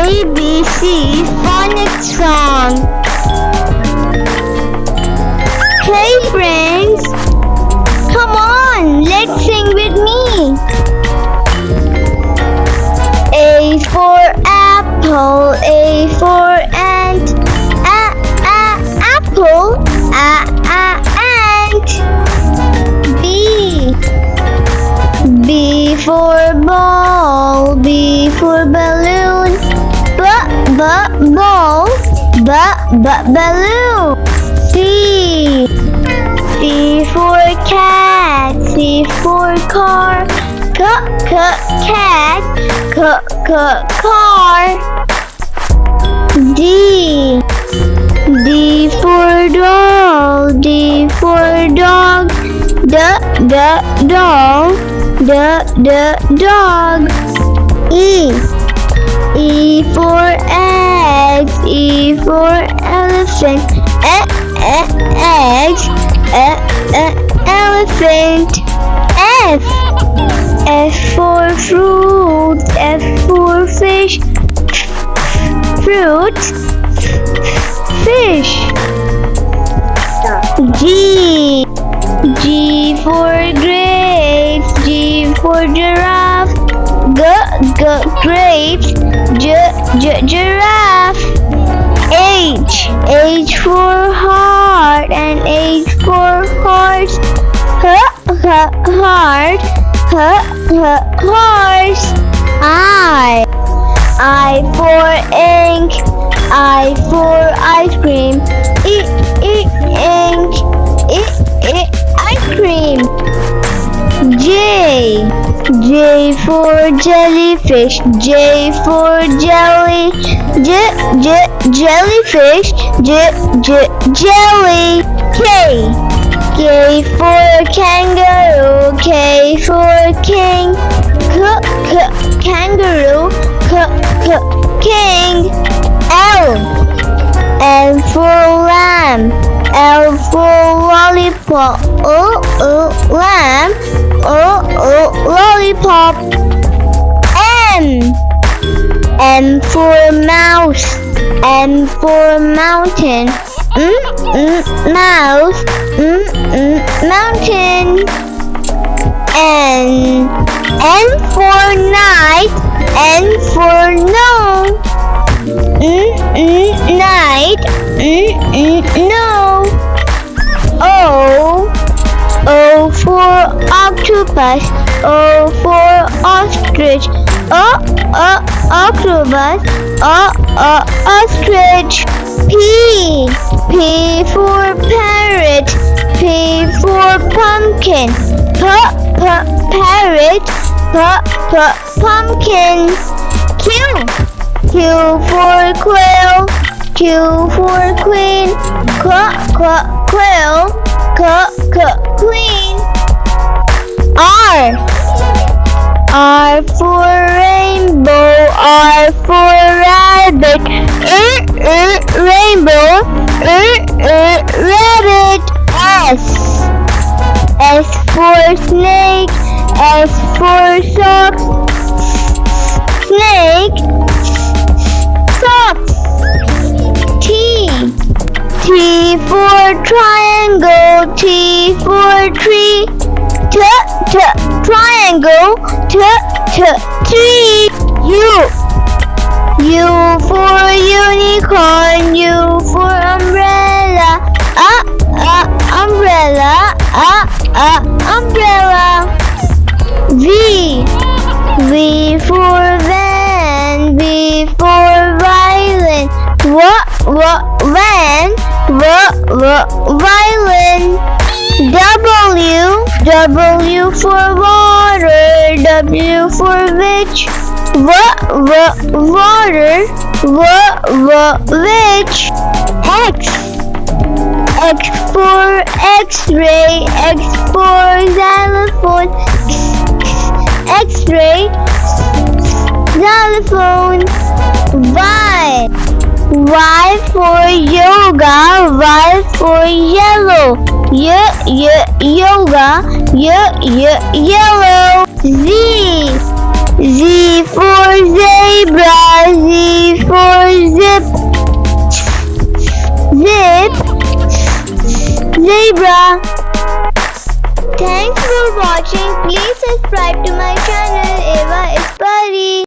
ABC Phonics song. Hey friends, come on, let's sing with me. A for apple, A for ant, apple, ant. B for ball, B for balloon, ball, balloon. C for cat, C for car, cat, car. D for doll, D for dog, dog. E for eggs, E for elephant, eggs, elephant. F for fruit, F for fish, fruit, fish. G for grapes, G for giraffe, grapes, giraffe. H for heart and H for horse, horse. I for ink, I for ice cream, ink, ice cream. J for jellyfish, J for jelly, jellyfish, jelly. K for kangaroo, K for king, kangaroo, king. L for lamb, L for lollipop, lamb, lollipop. M for mouse, M for mountain, mouse, mountain. N for night, N for no, night, no. O for octopus, O for ostrich, octopus, ostrich. P for parrot, P for pumpkin, parrot, pumpkin. Q for quail, Q for queen, quail, queen. R for rainbow, R for rabbit, rainbow, rabbit. S for snake, S for socks, snake, socks. T for triangle, T for tree, triangle, tree. U for unicorn, U for umbrella, umbrella, umbrella. V for van, V for violin, van, violin. W for water, W for witch, water, witch. X for X-ray, X for xylophone, X-ray, xylophone. Y for yoga, Y for yellow, yoga, yellow. Z for zebra, Z zebra. Thanks for watching. Please subscribe to my channel. Eva is